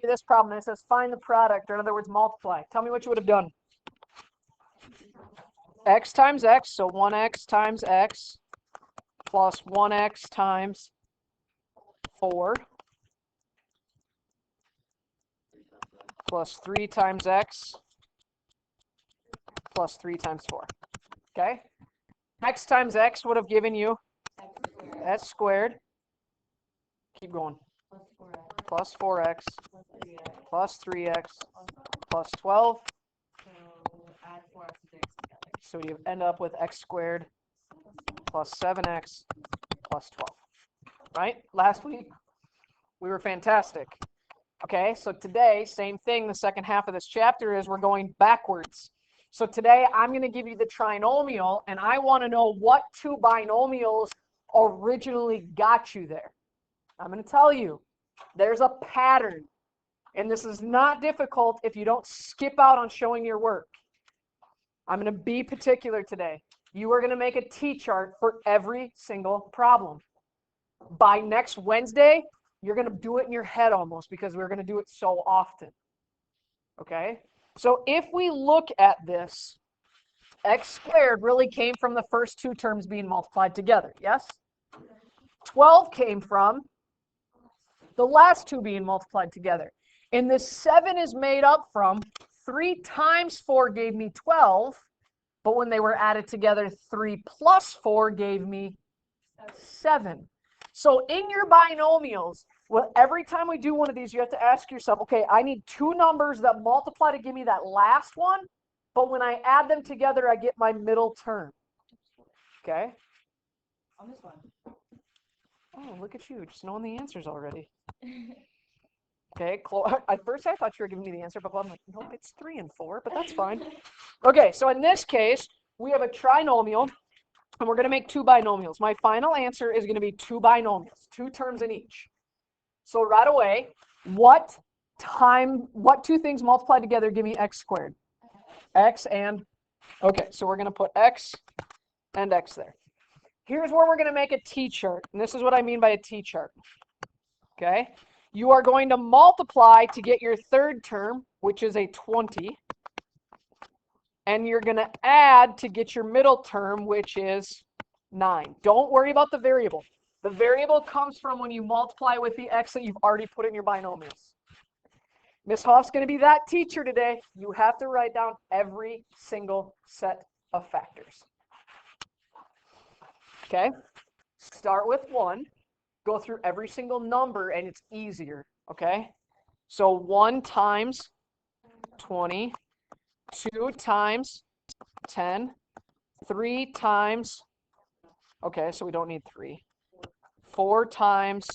you this problem and it says find the product, or in other words, multiply. Tell me what you would have done. X times X, so 1x times X plus 1x times 4 plus 3 times X plus 3 times 4. Okay? X times X would have given you S squared. Keep going. Plus 4x plus 3x plus 12. So you end up with x squared plus 7x plus 12. Right? Last week, we were fantastic. Okay, so today, same thing. The second half of this chapter is we're going backwards. So today, I'm going to give you the trinomial, and I want to know what two binomials originally got you there. I'm going to tell you, there's a pattern. And this is not difficult if you don't skip out on showing your work. I'm going to be particular today. You are going to make a T-chart for every single problem. By next Wednesday, you're going to do it in your head almost because we're going to do it so often. Okay? So if we look at this, x squared really came from the first two terms being multiplied together, yes? 12 came from the last two being multiplied together. And this 7 is made up from 3 times 4 gave me 12, but when they were added together, 3 plus 4 gave me 7. So in your binomials, well, every time we do one of these, you have to ask yourself, okay, I need two numbers that multiply to give me that last one, but when I add them together, I get my middle term. Okay? On this one. Oh, look at you, just knowing the answers already. Okay, at first I thought you were giving me the answer, but I'm like, nope, it's 3 and 4, but that's fine. Okay, so in this case, we have a trinomial, and we're going to make two binomials. My final answer is going to be two binomials, two terms in each. So right away, what two things multiplied together give me x squared? X and, okay, so we're going to put x and x there. Here's where we're going to make a T-chart, and this is what I mean by a T-chart. Okay? You are going to multiply to get your third term, which is a 20. And you're going to add to get your middle term, which is 9. Don't worry about the variable. The variable comes from when you multiply with the x that you've already put in your binomials. Miss Hoff's going to be that teacher today. You have to write down every single set of factors. Okay? Start with 1. Go through every single number and it's easier, okay? So 1 times 20, 2 times 10, 3 times, okay, so we don't need 3. 4 times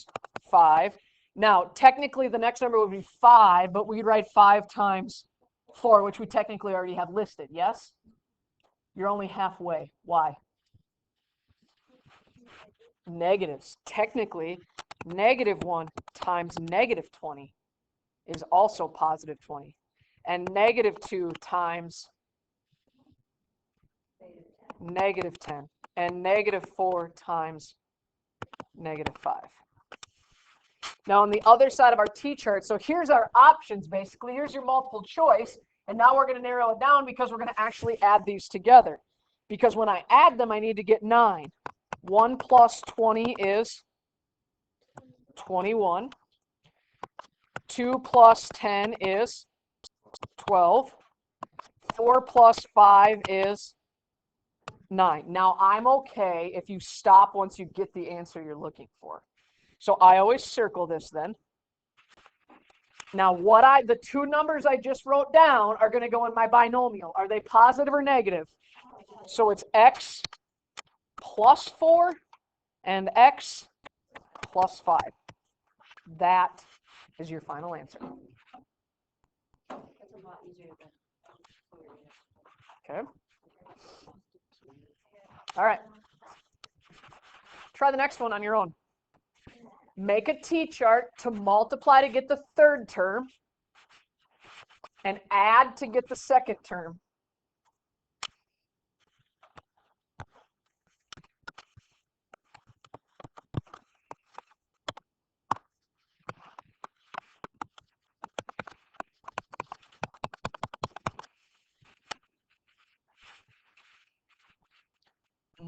5. Now, technically the next number would be 5, but we'd write 5 times 4, which we technically already have listed, yes? You're only halfway. Why? Negatives. Technically, -1 times -20 is also positive 20. And -2 times -10. And -4 times -5. Now on the other side of our T-chart, so here's our options basically. Here's your multiple choice. And now we're going to narrow it down because we're going to actually add these together. Because when I add them, I need to get 9. 1 plus 20 is 21. 2 plus 10 is 12. 4 plus 5 is 9. Now, I'm okay if you stop once you get the answer you're looking for. So I always circle this then. Now, the two numbers I just wrote down are going to go in my binomial. Are they positive or negative? So it's x plus 4 and x plus 5. That is your final answer. Okay. All right. Try the next one on your own. Make a T-chart to multiply to get the third term and add to get the second term.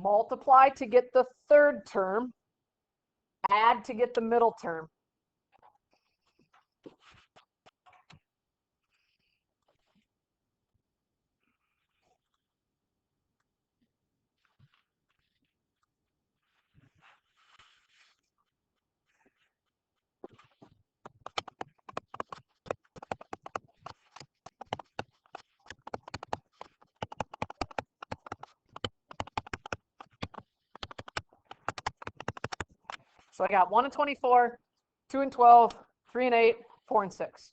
multiply to get the third term, add to get the middle term. So I got 1 and 24, 2 and 12, 3 and 8, 4 and 6.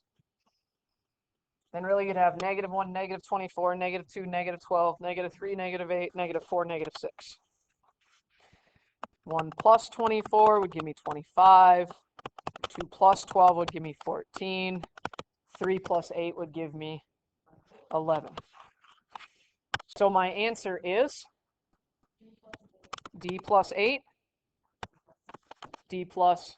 Then really you'd have -1, -24, -2, -12, -3, -8, -4, -6. 1 plus 24 would give me 25. 2 plus 12 would give me 14. 3 plus 8 would give me 11. So my answer is D plus 8. D plus,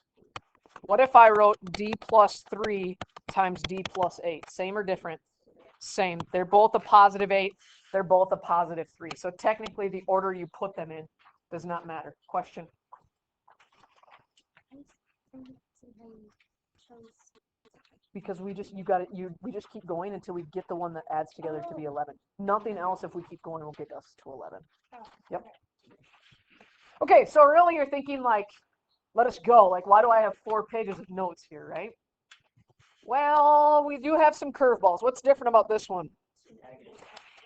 what if I wrote D plus 3 times D plus 8? Same or different? Same. They're both a positive 8. They're both a positive 3. So technically the order you put them in does not matter. Question? Because we just keep going until we get the one that adds together to be 11. Nothing else, if we keep going, will get us to 11. Yep. Okay, so really you're thinking like, let us go. Like, why do I have 4 pages of notes here, right? Well, we do have some curveballs. What's different about this one?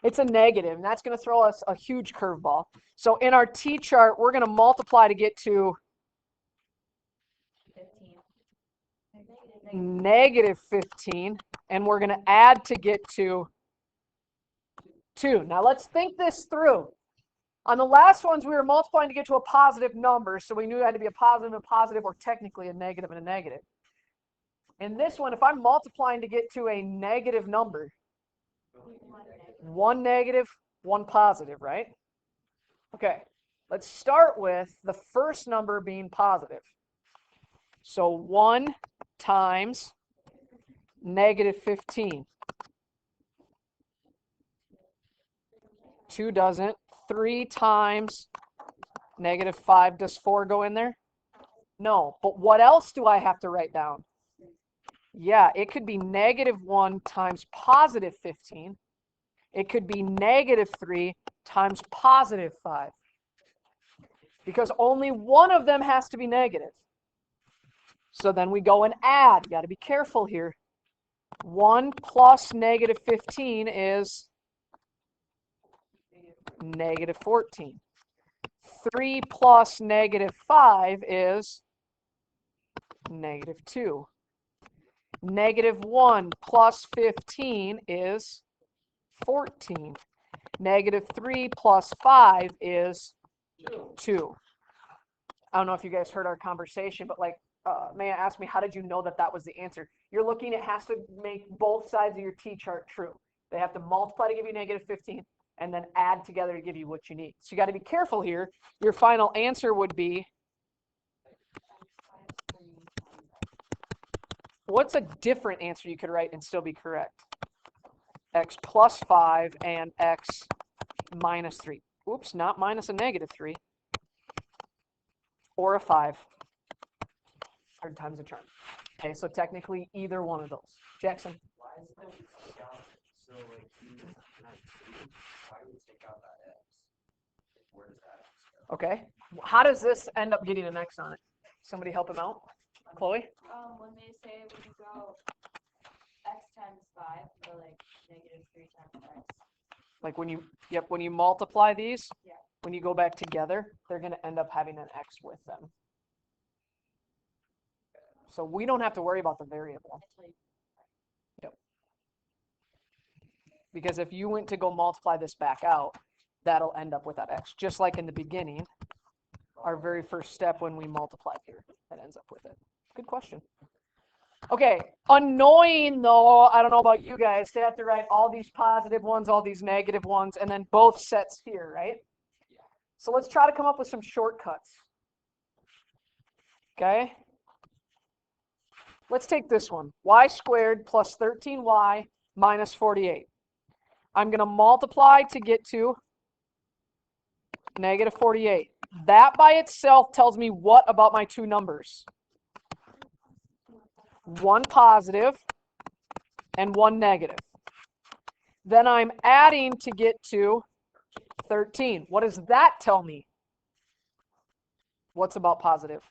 It's a negative, and that's going to throw us a huge curveball. So in our T-chart, we're going to multiply to get to -15, and we're going to add to get to 2. Now let's think this through. On the last ones, we were multiplying to get to a positive number, so we knew it had to be a positive and a positive, or technically a negative and a negative. In this one, if I'm multiplying to get to a negative number, 1 negative, 1 positive, right? Okay, let's start with the first number being positive. So 1 times -15. 2 doesn't. 3 times -5. Does 4 go in there? No. But what else do I have to write down? Yeah, it could be -1 times +15. It could be -3 times +5. Because only one of them has to be negative. So then we go and add. You got to be careful here. 1 plus -15 is -14. 3 plus -5 is -2. -1 plus 15 is 14. -3 plus 5 is 2. I don't know if you guys heard our conversation, but like, Maya asked me, how did you know that that was the answer? You're looking, it has to make both sides of your T-chart true. They have to multiply to give you -15 and then add together to give you what you need. So you got to be careful here. Your final answer would be, what's a different answer you could write and still be correct? X plus 5 and X minus 3. Oops, not minus a -3. Or a 5. 3rd time's a charm. Okay, so technically either one of those. Jackson? Why is it take out, so like why do we take out that X? Where does that X go? Okay. How does this end up getting an X on it? Somebody help him out? Chloe? When they say when you go X times 5, so like -3 times X. Like when you, yep, when you multiply these, Yeah. when you go back together, they're going to end up having an X with them. So we don't have to worry about the variable. Yep. Because if you went to go multiply this back out, that'll end up with that X. Just like in the beginning, our very first step when we multiplied here, that ends up with it. Good question. Okay, annoying though, I don't know about you guys, they have to write all these positive ones, all these negative ones, and then both sets here, right? So let's try to come up with some shortcuts. Okay? Let's take this one. Y squared plus 13y minus 48. I'm going to multiply to get to negative 48. That by itself tells me what about my two numbers? One positive and one negative. Then I'm adding to get to 13. What does that tell me? What's about positive?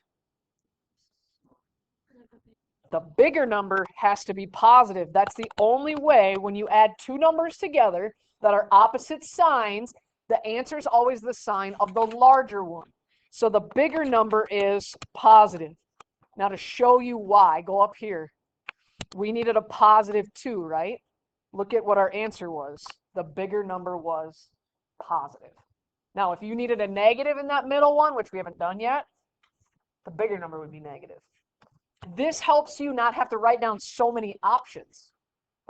The bigger number has to be positive. That's the only way when you add two numbers together that are opposite signs, the answer is always the sign of the larger one. So the bigger number is positive. Now to show you why, go up here. We needed a positive 2, right? Look at what our answer was. The bigger number was positive. Now, if you needed a negative in that middle one, which we haven't done yet, the bigger number would be negative. This helps you not have to write down so many options.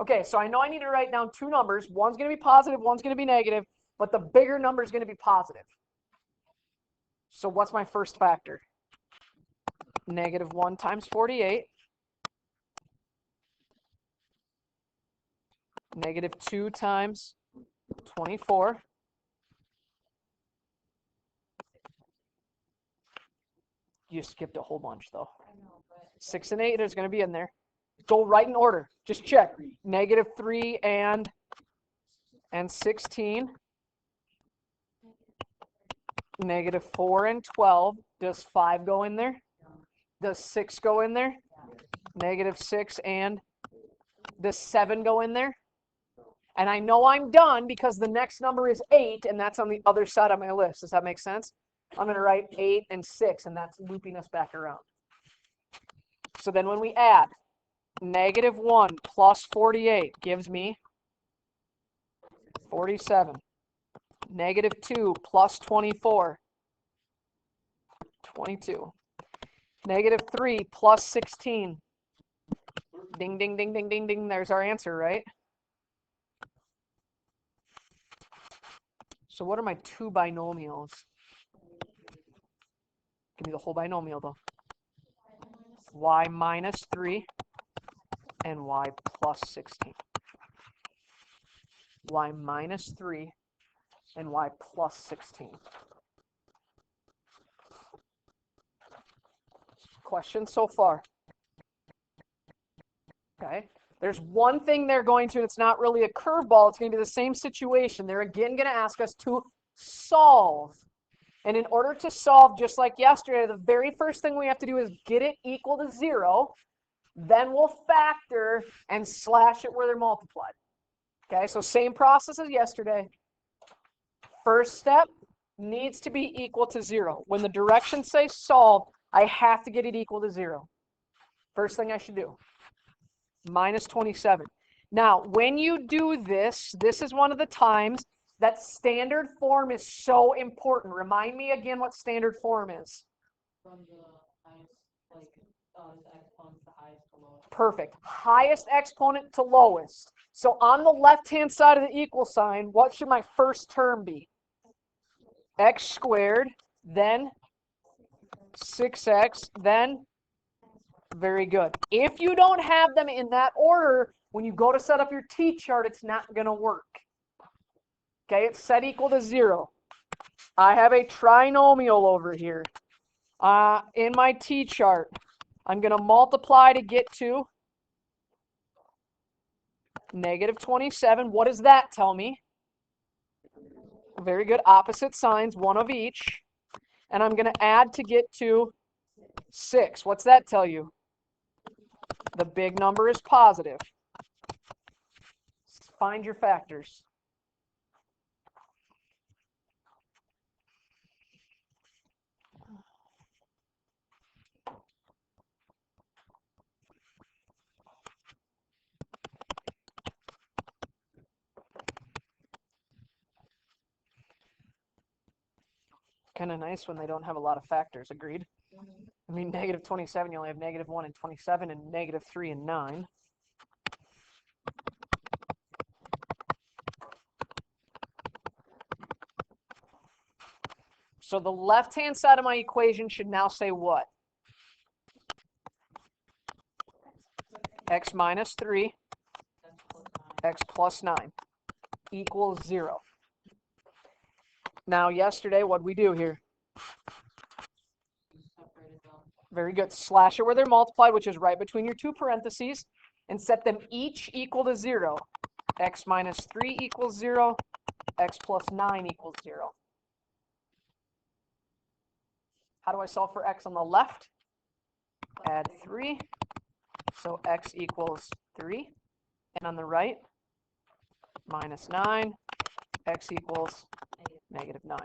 Okay, so I know I need to write down two numbers. One's going to be positive, one's going to be negative, but the bigger number is going to be positive. So what's my first factor? Negative 1 times 48. Negative 2 times 24. You skipped a whole bunch, though. 6 and 8 is going to be in there. Go right in order. Just check. Negative 3 and 16. Negative 4 and 12. Does 5 go in there? Does 6 go in there? Negative 6 and does 7 go in there? And I know I'm done because the next number is 8, and that's on the other side of my list. Does that make sense? I'm going to write 8 and 6, and that's looping us back around. So then when we add, negative 1 plus 48 gives me 47. Negative 2 plus 24, 22. Negative 3 plus 16. Ding, ding, ding, ding, ding, ding. There's our answer, right? So what are my two binomials? Give me the whole binomial, though. Y minus 3 and y plus 16. Y minus 3 and y plus 16. Questions so far? Okay. There's one thing they're going to, it's not really a curveball, it's going to be the same situation. They're again going to ask us to solve. And in order to solve, just like yesterday, the very first thing we have to do is get it equal to 0. Then we'll factor and slash it where they're multiplied. Okay, so same process as yesterday. First step needs to be equal to 0. When the directions say solve, I have to get it equal to 0. First thing I should do. Minus 27. Now, when you do this, this is one of the times that standard form is so important. Remind me again what standard form is. From the highest, like, the exponent, the highest to lowest. Perfect. Highest exponent to lowest. So on the left-hand side of the equal sign, what should my first term be? X squared, then 6x, then very good. If you don't have them in that order, when you go to set up your t-chart, it's not going to work. Okay, it's set equal to 0. I have a trinomial over here. In my t-chart, I'm going to multiply to get to negative 27. What does that tell me? Very good. Opposite signs, one of each. And I'm going to add to get to 6. What's that tell you? The big number is positive. Find your factors. Kind of nice when they don't have a lot of factors, agreed? I mean, negative 27, you only have negative 1 and 27, and negative 3 and 9. So the left-hand side of my equation should now say what? X minus 3, x plus 9 equals 0. Now, yesterday, what'd we do here? You separated them. Very good. Slash it where they're multiplied, which is right between your two parentheses, and set them each equal to 0. X minus 3 equals 0. X plus 9 equals 0. How do I solve for x on the left? Add 3. So x equals 3. And on the right, minus 9. X equals negative 9.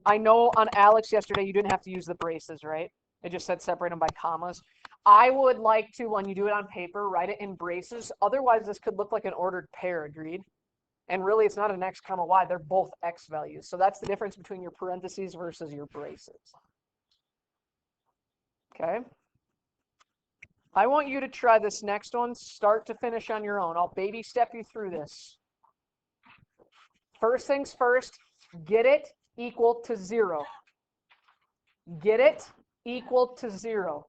I know on Alex yesterday you didn't have to use the braces, right? It just said separate them by commas. I would like to, when you do it on paper, write it in braces. Otherwise, this could look like an ordered pair, agreed? And really, it's not an x comma y. They're both x values. So that's the difference between your parentheses versus your braces. Okay? I want you to try this next one, start to finish on your own. I'll baby step you through this. First things first, get it equal to 0. Get it equal to 0.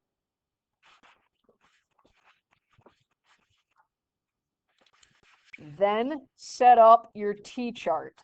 Then set up your T-chart.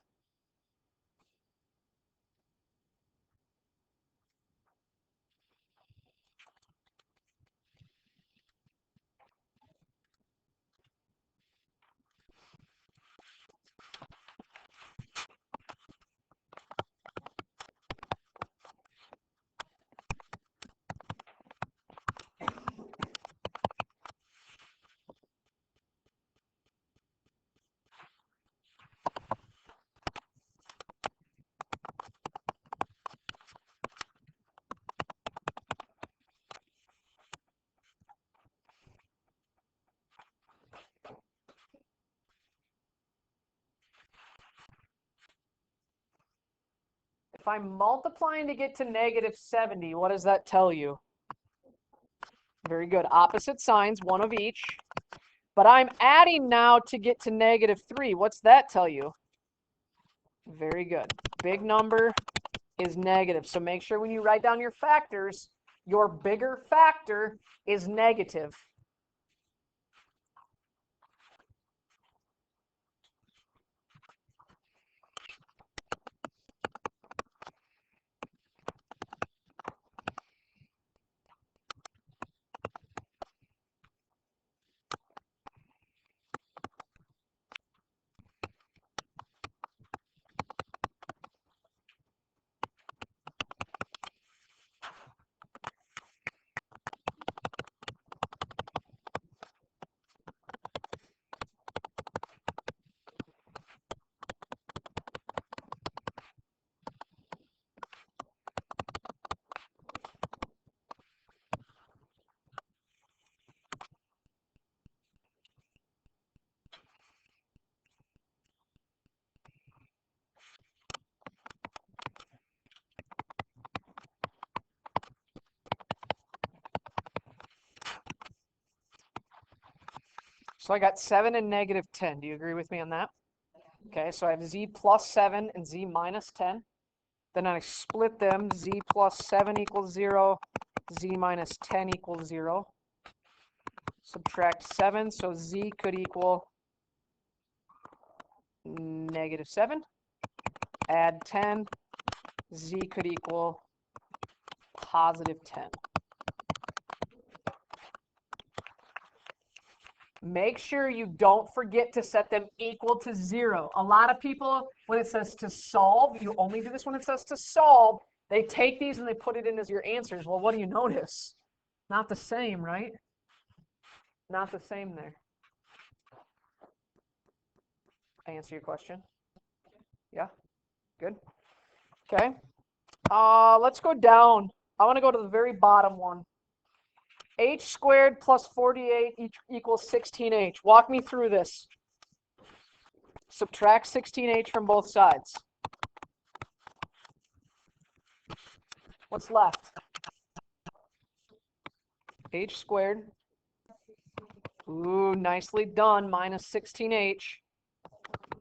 If I'm multiplying to get to negative 70, what does that tell you? Very good. Opposite signs, one of each. But I'm adding now to get to negative 3. What's that tell you? Very good. Big number is negative. So make sure when you write down your factors, your bigger factor is negative. So I got 7 and negative 10. Do you agree with me on that? Okay, so I have z plus 7 and z minus 10. Then I split them. Z plus 7 equals 0. Z minus 10 equals 0. Subtract 7, so z could equal negative 7. Add 10. Z could equal positive 10. Make sure you don't forget to set them equal to 0. A lot of people, when it says to solve, you only do this when it says to solve. They take these and they put it in as your answers. Well, what do you notice? Not the same, right? Not the same there. I answer your question? Yeah? Good? Okay. Let's go down. I want to go to the very bottom one. H squared plus 48 equals 16h. Walk me through this. Subtract 16h from both sides. What's left? H squared. Ooh, nicely done. Minus 16h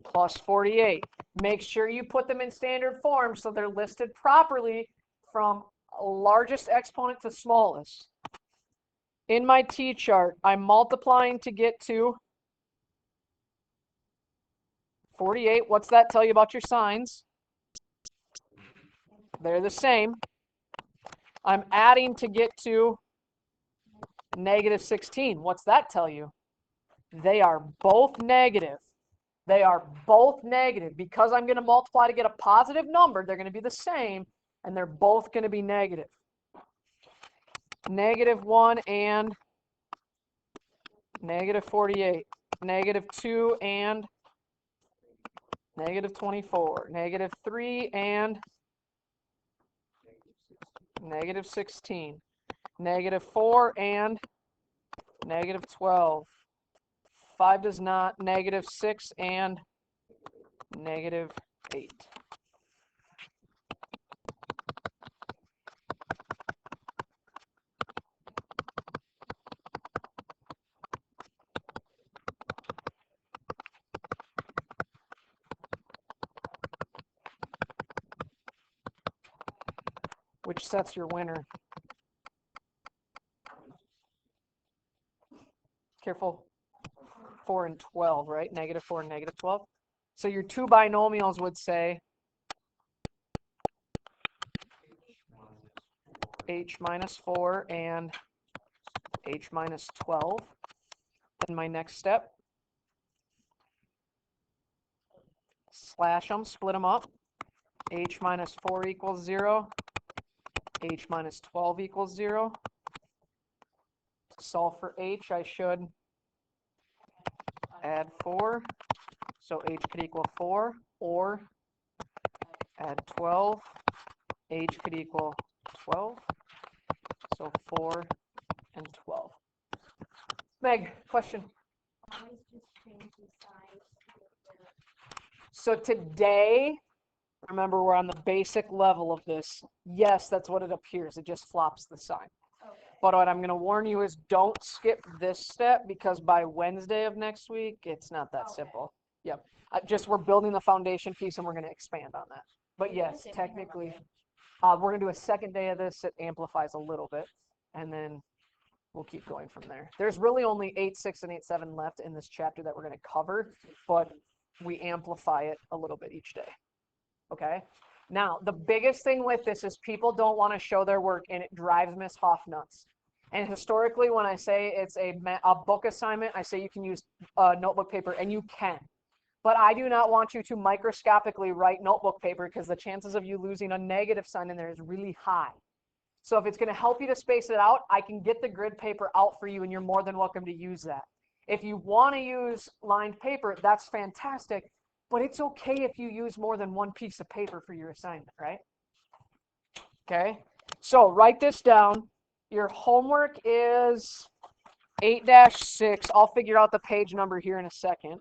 plus 48. Make sure you put them in standard form so they're listed properly from largest exponent to smallest. In my T-chart, I'm multiplying to get to 48. What's that tell you about your signs? They're the same. I'm adding to get to negative 16. What's that tell you? They are both negative. They are both negative. Because I'm going to multiply to get a positive number, they're going to be the same, and they're both going to be negative. Negative 1 and negative 48. Negative 2 and negative 24. Negative 3 and negative 16. Negative 4 and negative 12. 5 does not. Negative 6 and negative 8. Which set's your winner? Careful. 4 and 12, right? Negative 4 and negative 12. So your two binomials would say h minus 4 and h minus 12. Then my next step, slash them, split them up. H minus 4 equals 0. H minus 12 equals 0. To solve for h, I should add 4. So h could equal 4. Or add 12. H could equal 12. So 4 and 12. Meg, question? Always just change the size. So today, remember we're on the basic level of this. Yes, that's what it appears. It just flops the sign. Okay. But what I'm going to warn you is don't skip this step because by Wednesday of next week, it's not that Okay. simple. Yep. Just we're building the foundation piece and we're going to expand on that. But Yeah, yes, same thing on technically, Monday. we're going to do a second day of this. It amplifies a little bit. And then we'll keep going from there. There's really only 8.6 and 8.7 left in this chapter that we're going to cover, but we amplify it a little bit each day. Okay? Now, the biggest thing with this is people don't want to show their work, and it drives Miss Hoff nuts. And historically, when I say it's a book assignment, I say you can use notebook paper, and you can. But I do not want you to microscopically write notebook paper because the chances of you losing a negative sign in there is really high. So if it's going to help you to space it out, I can get the grid paper out for you, and you're more than welcome to use that. If you want to use lined paper, that's fantastic, but it's okay if you use more than one piece of paper for your assignment, right? Okay, so write this down. Your homework is 8-6. I'll figure out the page number here in a second.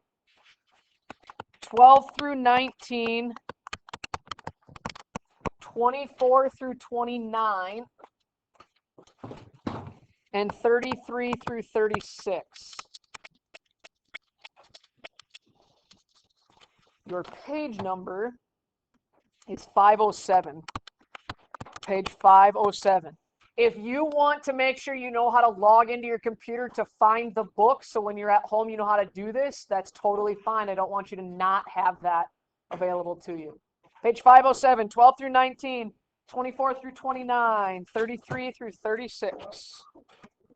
12 through 19, 24 through 29, and 33 through 36. Your page number is 507. Page 507. If you want to make sure you know how to log into your computer to find the book, so when you're at home you know how to do this, that's totally fine. I don't want you to not have that available to you. Page 507, 12 through 19, 24 through 29, 33 through 36.